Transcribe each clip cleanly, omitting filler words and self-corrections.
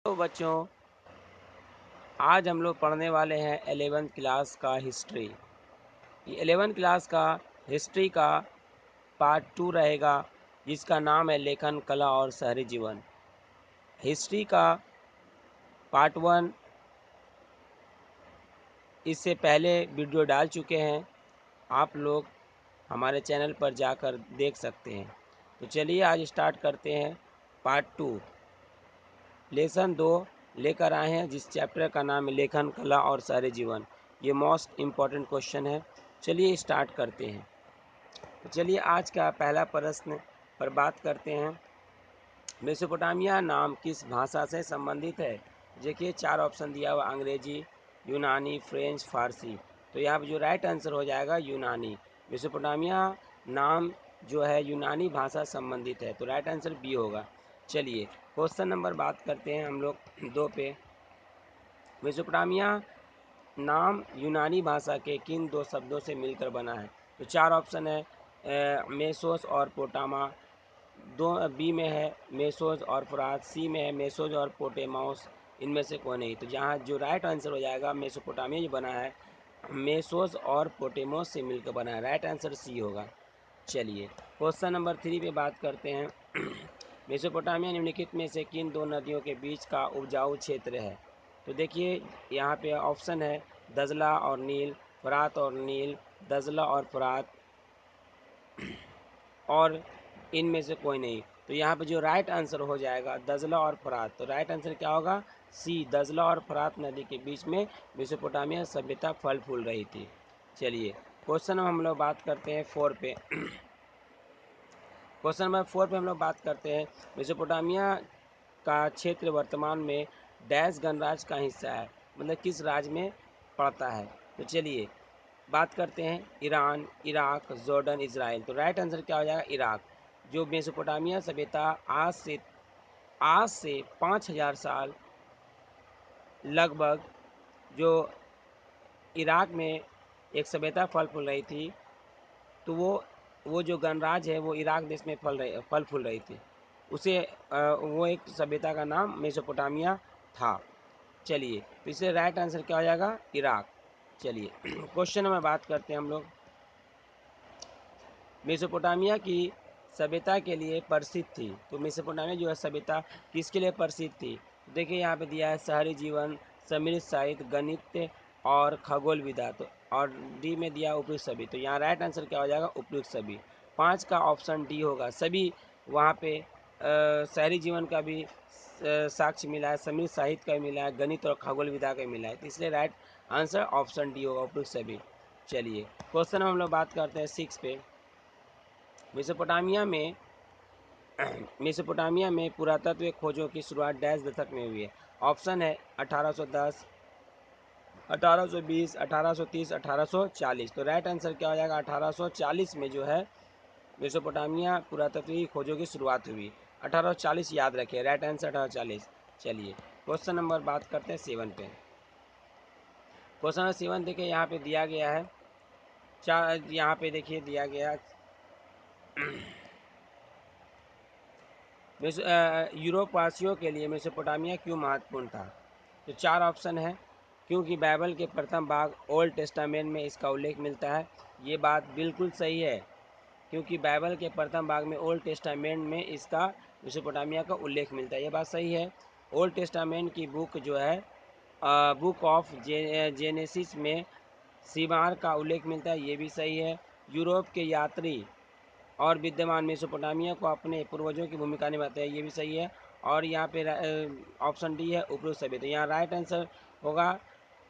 तो बच्चों, आज हम लोग पढ़ने वाले हैं 11th क्लास का हिस्ट्री। ये 11th क्लास का हिस्ट्री का पार्ट 2 रहेगा, जिसका नाम है लेखन कला और शहरी जीवन। हिस्ट्री का पार्ट 1 इससे पहले वीडियो डाल चुके हैं, आप लोग हमारे चैनल पर जाकर देख सकते हैं। तो चलिए आज स्टार्ट करते हैं पार्ट 2। लेसन 2 लेकर आए हैं, जिस चैप्टर का नाम है लेखन कला और शहरी जीवन। ये मोस्ट इम्पॉर्टेंट क्वेश्चन है। चलिए स्टार्ट करते हैं। तो चलिए आज का पहला प्रश्न पर बात करते हैं। मेसोपोटामिया नाम किस भाषा से संबंधित है? देखिए 4 ऑप्शन दिया हुआ, अंग्रेजी, यूनानी, फ्रेंच, फारसी। तो यहाँ पर जो राइट आंसर हो जाएगा यूनानी। मेसोपोटामिया नाम जो है यूनानी भाषा संबंधित है, तो राइट आंसर बी होगा। चलिए क्वेश्चन नंबर बात करते हैं हम लोग 2 पे। मेसोपोटामिया नाम यूनानी भाषा के किन 2 शब्दों से मिलकर बना है? तो 4 ऑप्शन है, मेसोस और पोटामा। दो बी में है मेसोज और फुरात, सी में है मेसोज और पोटेमाउस। इनमें से कोई नहीं। तो जहाँ जो राइट आंसर हो जाएगा, मेसोपोटामिया जो बना है मेसोज और पोटेमोस से मिलकर बना है, राइट आंसर सी होगा। चलिए क्वेश्चन नंबर 3 पे बात करते हैं। मेसोपोटामिया निम्नलिखित में से किन 2 नदियों के बीच का उपजाऊ क्षेत्र है? तो देखिए यहाँ पे ऑप्शन है दजला और नील, फुरात और नील, दजला और फुरात, और इनमें से कोई नहीं। तो यहाँ पे जो राइट आंसर हो जाएगा दजला और फुरात। तो राइट आंसर क्या होगा? सी, दजला और फुरात नदी के बीच में मेसोपोटामिया सभ्यता फल फूल रही थी। चलिए क्वेश्चन हम लोग बात करते हैं 4 पे। क्वेश्चन नंबर 4 पे हम लोग बात करते हैं, मेसोपोटामिया का क्षेत्र वर्तमान में डैश गणराज्य का हिस्सा है, मतलब किस राज्य में पड़ता है? तो चलिए बात करते हैं ईरान, इराक, जॉर्डन, इजराइल। तो राइट आंसर क्या हो जाएगा? इराक। जो मेसोपोटामिया सभ्यता आज से 5000 साल लगभग जो इराक में एक सभ्यता फल फूल रही थी, तो वो जो गणराज्य है वो इराक देश में फल फूल रही थी। उसे वो एक सभ्यता का नाम मेसोपोटामिया था। चलिए तो इसलिए राइट आंसर क्या हो जाएगा? इराक। चलिए क्वेश्चन नंबर बात करते हैं हम लोग। मेसोपोटामिया की सभ्यता के लिए प्रसिद्ध थी। तो मेसोपोटामिया जो है सभ्यता किसके लिए प्रसिद्ध थी? देखिए यहाँ पे दिया है शहरी जीवन, समृद्ध साहित्य, गणित और खगोल विद्या। तो और डी में दिया उपयुक्त सभी। तो यहाँ राइट आंसर क्या हो जाएगा? उपयुक्त सभी। 5 का ऑप्शन डी होगा। सभी वहाँ पे शहरी जीवन का भी साक्ष्य मिला है, समृद्ध साहित्य का भी मिला है, गणित और खगोल विद्या का मिला है। तो इसलिए राइट आंसर ऑप्शन डी होगा, उपयुक्त सभी। चलिए क्वेश्चन हम लोग बात करते हैं 6 पे। मेसोपोटामिया में पुरातत्व खोजों की शुरुआत डैश दशक में हुई है? ऑप्शन है 1810, 1820, 1830, 1840। तो राइट आंसर क्या हो जाएगा? 1840 में जो है मेसोपोटामिया पुरातत्व खोजों की शुरुआत हुई। 1840 याद रखिए, राइट आंसर 1840। चलिए क्वेश्चन नंबर बात करते हैं 7 पे। क्वेश्चन नंबर 7 देखिए यहाँ पे दिया गया है, यहाँ पे देखिए दिया गया यूरोपवासियों के लिए मेसोपोटामिया क्यों महत्वपूर्ण था? तो 4 ऑप्शन है, क्योंकि बाइबल के प्रथम भाग ओल्ड टेस्टामेंट में इसका उल्लेख मिलता है। ये बात बिल्कुल सही है, क्योंकि बाइबल के प्रथम भाग में ओल्ड टेस्टामेंट में इसका मेसोपोटामिया का उल्लेख मिलता है। ये बात सही है। ओल्ड टेस्टामेंट की बुक जो है बुक ऑफ जेनेसिस में सीमार का उल्लेख मिलता है। ये भी सही है। यूरोप के यात्री और विद्यमान मेसोपोटामिया को अपने पूर्वजों की भूमिका निभाते हैं। ये भी सही है। और यहाँ पे ऑप्शन डी है उपयुक्त सभी। तो यहाँ राइट आंसर होगा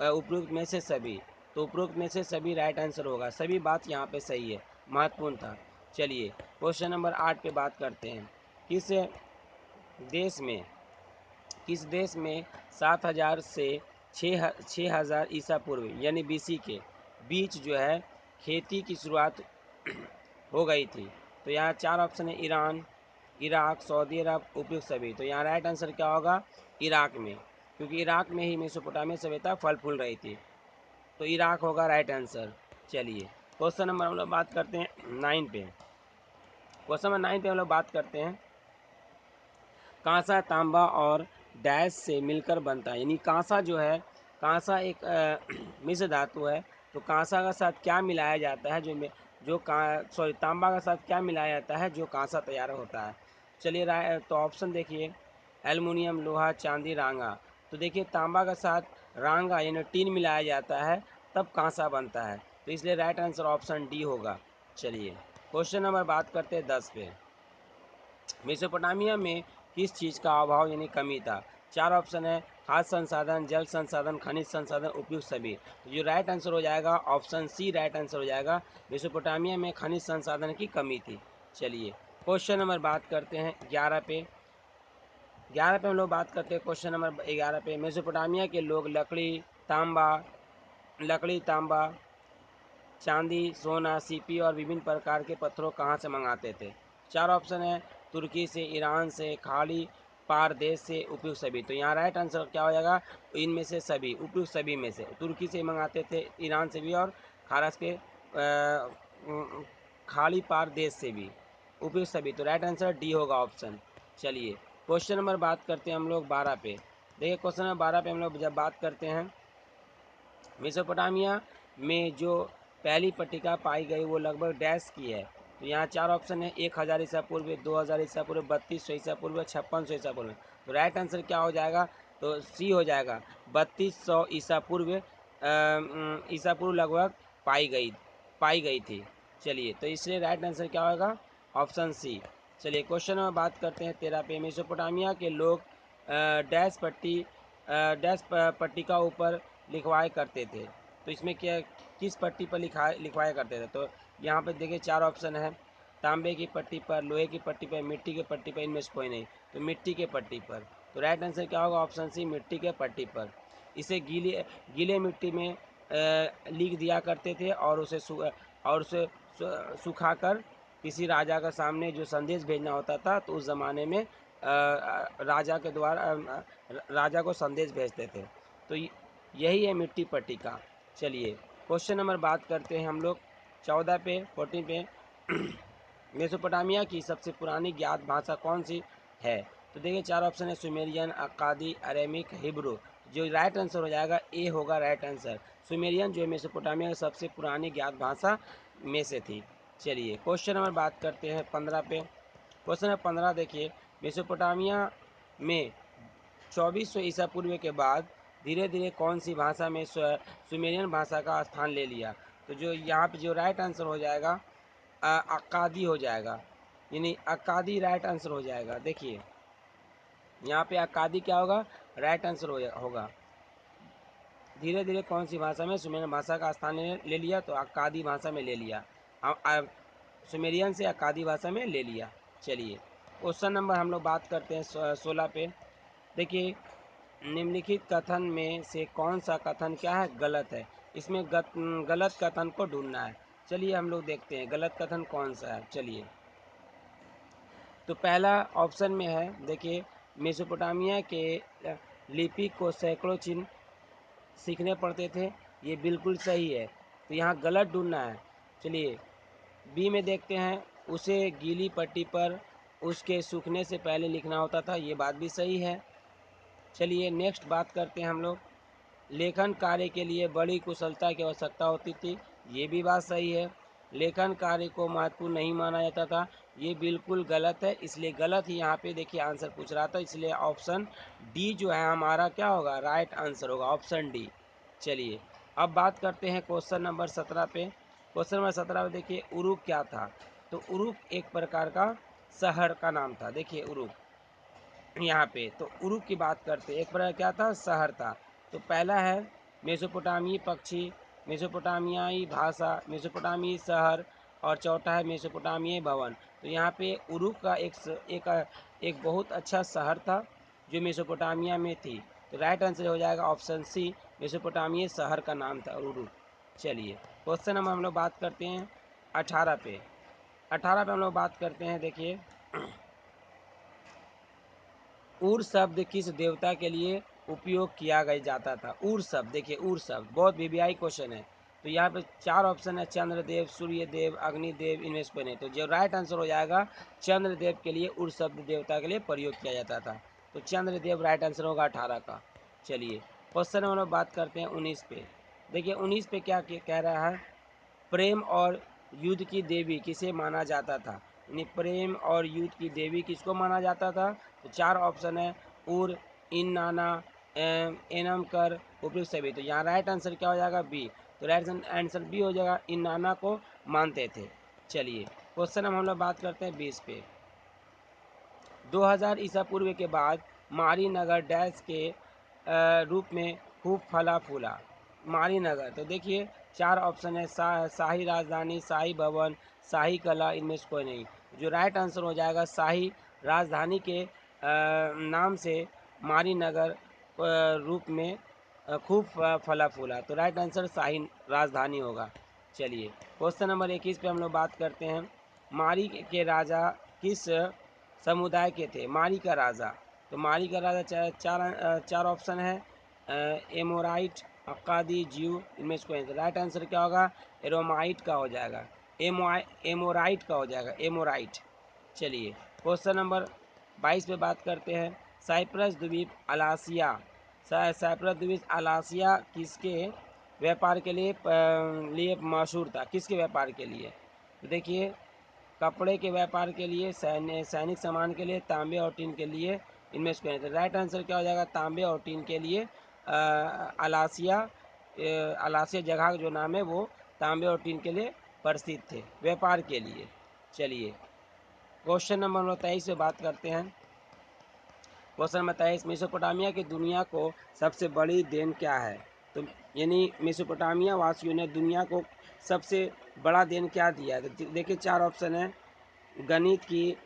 उपयुक्त में से सभी। तो उपयुक्त में से सभी राइट आंसर होगा। सभी बात यहाँ पे सही है, महत्वपूर्ण था। चलिए क्वेश्चन नंबर 8 पे बात करते हैं। देश में किस देश में 7000 से 6000 ईसा पूर्व यानी बीसी के बीच जो है खेती की शुरुआत हो गई थी? तो यहाँ 4 ऑप्शन है, ईरान, इराक, सऊदी अरब, उपयुक्त सभी। तो यहाँ राइट आंसर क्या होगा? इराक में, क्योंकि इराक में ही मेसोपोटामिया सभ्यता फल फूल रही थी। तो इराक होगा राइट आंसर। चलिए क्वेश्चन नंबर हम लोग बात करते हैं 9 पे। क्वेश्चन नंबर 9 पे हम लोग बात करते हैं, कांसा, तांबा और डैश से मिलकर बनता है। यानी कांसा जो है, कांसा एक मिश्र धातु है, तो कांसा का साथ क्या मिलाया जाता है, तांबा का साथ क्या मिलाया जाता है जो कांसा तैयार होता है। चलिए तो ऑप्शन देखिए, एल्युमिनियम, लोहा, चांदी, रांगा। तो देखिए तांबा का साथ रांगा यानी टीन मिलाया जाता है, तब कांसा बनता है, तो इसलिए राइट आंसर ऑप्शन डी होगा। चलिए क्वेश्चन नंबर बात करते हैं 10 पे। मेसोपोटामिया में किस चीज़ का अभाव यानी कमी था। चार ऑप्शन है, खाद्य संसाधन, जल संसाधन, खनिज संसाधन, उपयुक्त सभी। तो जो राइट आंसर हो जाएगा ऑप्शन सी राइट आंसर हो जाएगा। मेसोपोटामिया में खनिज संसाधन की कमी थी। चलिए क्वेश्चन नंबर बात करते हैं 11 पे। 11 पे हम लोग बात करते हैं क्वेश्चन नंबर 11 पे। मेसोपोटामिया के लोग लकड़ी, तांबा, चांदी, सोना, सीपी और विभिन्न प्रकार के पत्थरों कहाँ से मंगाते थे। चार ऑप्शन है, तुर्की से, ईरान से, खाड़ी पार देश से, उपयुक्त सभी। तो यहाँ राइट आंसर क्या हो जाएगा, इनमें से सभी, उपयुक्त सभी में से। तुर्की से मंगाते थे, ईरान से भी, और खारस के खाड़ी पार देश से भी, उपयुक्त सभी। तो राइट आंसर डी होगा ऑप्शन। चलिए क्वेश्चन नंबर बात करते हैं हम लोग 12 पे। देखिए क्वेश्चन नंबर 12 पे हम लोग जब बात करते हैं, मेसोपोटामिया में जो पहली पट्टिका पाई गई वो लगभग डैश की है। तो यहाँ चार ऑप्शन है, 1000 ईसा पूर्व, 2000 ईसा पूर्व, 3200 ईसा पूर्व, 5600 ईसा पूर्व। तो राइट आंसर क्या हो जाएगा, तो सी हो जाएगा, 3200 ईसा पूर्व लगभग पाई गई थी। चलिए तो इसलिए राइट आंसर क्या होगा, ऑप्शन सी। चलिए क्वेश्चन में बात करते हैं 13 पे। मेसोपोटामिया के लोग डैश पट्टिका ऊपर लिखवाया करते थे। तो इसमें क्या, किस पट्टी पर लिखवाया करते थे। तो यहाँ पर देखिए चार ऑप्शन है, तांबे की पट्टी पर, लोहे की पट्टी पर, मिट्टी की पट्टी पर, इनमें से कोई नहीं। तो मिट्टी के पट्टी पर। तो राइट आंसर क्या होगा, ऑप्शन सी मिट्टी के पट्टी पर। इसे गीले मिट्टी में लिख दिया करते थे, और उसे सुखाकर किसी राजा के सामने जो संदेश भेजना होता था, तो उस ज़माने में राजा के द्वारा राजा को संदेश भेजते थे। तो यही है मिट्टी पट्टिका। चलिए क्वेश्चन नंबर बात करते हैं हम लोग 14 पे। मेसोपोटामिया की सबसे पुरानी ज्ञात भाषा कौन सी है। तो देखिए चार ऑप्शन है, सुमेरियन, अक्कादी, अरेमिक, हिब्रू। जो राइट आंसर हो जाएगा ए होगा राइट आंसर। सुमेरियन जो है मेसोपोटामिया की सबसे पुरानी ज्ञात भाषा में से थी। चलिए क्वेश्चन नंबर बात करते हैं 15 पे। क्वेश्चन नंबर 15 देखिए, मेसोपोटामिया में 2400 ईसा पूर्व के बाद धीरे धीरे कौन सी भाषा में सुमेरियन भाषा का स्थान ले लिया। तो जो यहाँ पे जो राइट आंसर हो जाएगा अक्कादी हो जाएगा, यानी अक्कादी राइट आंसर हो जाएगा। देखिए यहाँ पे अक्कादी क्या होगा, राइट आंसर होगा। धीरे धीरे कौन सी भाषा में सुमेरियन भाषा का स्थान ले लिया, तो अक्कादी भाषा में ले लिया, सुमेरियन से अक्कादी भाषा में ले लिया। चलिए क्वेश्चन नंबर हम लोग बात करते हैं 16 पे। देखिए निम्नलिखित कथन में से कौन सा कथन क्या है, गलत है। इसमें गलत कथन को ढूंढना है। चलिए हम लोग देखते हैं गलत कथन कौन सा है। चलिए तो पहला ऑप्शन में है, देखिए मेसोपोटामिया के लिपि को सैकड़ों चिन्ह सीखने पड़ते थे, ये बिल्कुल सही है। तो यहाँ गलत ढूंढना है। चलिए बी में देखते हैं, उसे गीली पट्टी पर उसके सूखने से पहले लिखना होता था, ये बात भी सही है। चलिए नेक्स्ट बात करते हैं हम लोग, लेखन कार्य के लिए बड़ी कुशलता की आवश्यकता होती थी, ये भी बात सही है। लेखन कार्य को महत्वपूर्ण नहीं माना जाता था, ये बिल्कुल गलत है। इसलिए गलत ही यहाँ पे देखिए आंसर पूछ रहा था, इसलिए ऑप्शन डी जो है हमारा क्या होगा, राइट आंसर होगा, ऑप्शन डी। चलिए अब बात करते हैं क्वेश्चन नंबर 17 पे। क्वेश्चन नंबर 17 पे देखिए उरुक क्या था। तो उरुक एक प्रकार का शहर का नाम था। देखिए उरुक यहाँ पे, तो उरुक की बात करते एक प्रकार क्या था, शहर था। तो पहला है मेसोपोटामी पक्षी, मेसोपोटामियाई भाषा, मेसोपोटामी शहर, और चौथा है मेसोपोटामियाई भवन। तो यहाँ पे उरुक का एक बहुत अच्छा शहर था जो मेसोपोटामिया में थी। तो राइट आंसर हो जाएगा ऑप्शन सी, मेसोपोटामिया शहर का नाम था उरुक। चलिए क्वेश्चन नंबर हम लोग बात करते हैं 18 पे। 18 पे हम लोग बात करते हैं, देखिए उर शब्द किस देवता के लिए उपयोग किया गया जाता था। उर शब्द, देखिए उर शब्द बहुत वीवीआई क्वेश्चन है। तो यहाँ पे चार ऑप्शन है, चंद्रदेव, सूर्यदेव, अग्निदेव, इनमें से कोई नहीं। तो जो राइट आंसर हो जाएगा, चंद्रदेव के लिए उर शब्द देवता के लिए प्रयोग किया जाता था। तो चंद्रदेव राइट आंसर होगा 18 का। चलिए क्वेश्चन हम लोग बात करते हैं 19 पे। देखिए 19 पे क्या कह रहा है, प्रेम और युद्ध की देवी किसे माना जाता था। यानी प्रेम और युद्ध की देवी किसको माना जाता था। तो 4 ऑप्शन है, उर, इन नाना, एनम कर, उपयुक्त सभी। तो यहाँ राइट आंसर क्या हो जाएगा, बी। तो राइट आंसर बी हो जाएगा, इन नाना को मानते थे। चलिए क्वेश्चन हम लोग बात करते हैं 20 पे। 2000 ईसा पूर्व के बाद मारी नगर डैश के रूप में खूब फला फूला। मारी नगर, तो देखिए 4 ऑप्शन है, शाही राजधानी, शाही भवन, शाही कला, इनमें से कोई नहीं। जो राइट आंसर हो जाएगा, शाही राजधानी के नाम से मारी नगर रूप में खूब फला फूला। तो राइट आंसर शाही राजधानी होगा। चलिए क्वेश्चन नंबर 21 पे हम लोग बात करते हैं। मारी के राजा किस समुदाय के थे। मारी का राजा, तो मारी का राजा चार ऑप्शन है, एमोराइट, अक्कादी, ज्यू, इनमें से कोई। राइट आंसर क्या होगा, एरोमाइट का हो जाएगा, एमोराइट का हो जाएगा, एमोराइट। चलिए क्वेश्चन नंबर 22 पे बात करते हैं। साइप्रस द्वीप अलासिया, साइप्रस द्वीप अलासिया किसके व्यापार के लिए मशहूर था। किसके व्यापार के लिए, तो देखिए कपड़े के व्यापार के लिए, सैनिक सामान के लिए, तांबे और टीन के लिए, इनमें से कोई। राइट आंसर क्या हो जाएगा, तांबे और टीन के लिए। अलासिया जगह जो नाम है वो तांबे और टीन के लिए प्रसिद्ध थे, व्यापार के लिए। चलिए क्वेश्चन नंबर 23 से बात करते हैं। क्वेश्चन नंबर 23, मेसोपोटामिया की दुनिया को सबसे बड़ी देन क्या है। तो यानी मेसोपोटामिया वासियों ने दुनिया को सबसे बड़ा देन क्या दिया है। तो देखिए 4 ऑप्शन है, गणित की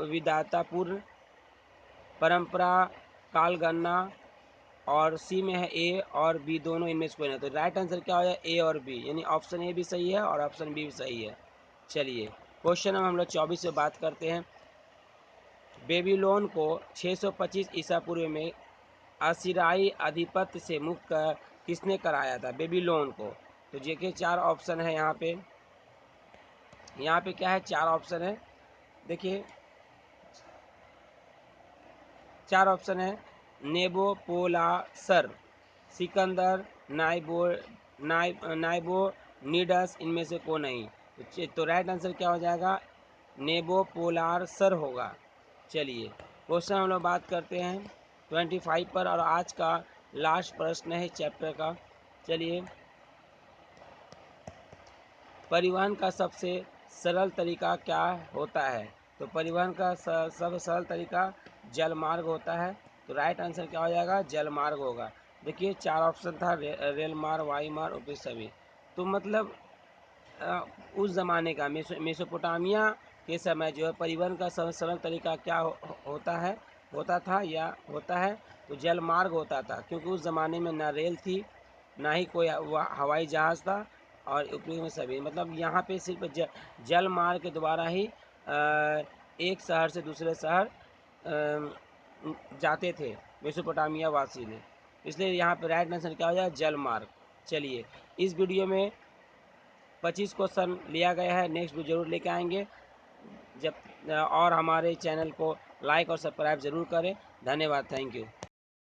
विदातापूर्ण परंपरा, कालगणना, और सी में है ए और बी दोनों, इनमें से कोई नहीं। तो राइट आंसर क्या हो जाए, ए और बी, यानी ऑप्शन ए भी सही है और ऑप्शन बी भी सही है। चलिए क्वेश्चन हम लोग 24 से बात करते हैं। बेबीलोन को 625 ईसा पूर्व में असीरियाई आधिपत्य से मुक्त किसने कराया था, बेबीलोन को। तो देखिए 4 ऑप्शन है यहाँ पे। यहाँ पे क्या है, 4 ऑप्शन है, देखिए 4 ऑप्शन है, नेबोपोलासर, सिकंदर, नाइबोनीडस, इनमें से को नहीं। तो राइट आंसर क्या हो जाएगा, नेबोपोलासर होगा। चलिए क्वेश्चन हम लोग बात करते हैं 25 पर, और आज का लास्ट प्रश्न है चैप्टर का। चलिए, परिवहन का सबसे सरल तरीका क्या होता है। तो परिवहन का सबसे सरल तरीका जल मार्ग होता है। तो राइट आंसर क्या हो जाएगा, जल मार्ग होगा। देखिए 4 ऑप्शन था, रेल मार्ग, वायु मार्ग, उपयुक्त सभी। तो मतलब उस ज़माने का मेसोपोटामिया के समय जो है परिवहन का सबसे सरल तरीका क्या होता था या होता है, तो जल मार्ग होता था। क्योंकि उस ज़माने में ना रेल थी, ना ही कोई हवाई जहाज़ था, और उपयोग में सभी, मतलब यहाँ पे सिर्फ जल मार्ग के द्वारा ही एक शहर से दूसरे शहर जाते थे मेसोपोटामिया वासी ने। इसलिए यहाँ पे राइट आंसर क्या हो जाए, जल मार्ग। चलिए इस वीडियो में 25 क्वेश्चन लिया गया है, नेक्स्ट वीडियो जरूर लेके आएंगे। जब और हमारे चैनल को लाइक और सब्सक्राइब ज़रूर करें। धन्यवाद, थैंक यू।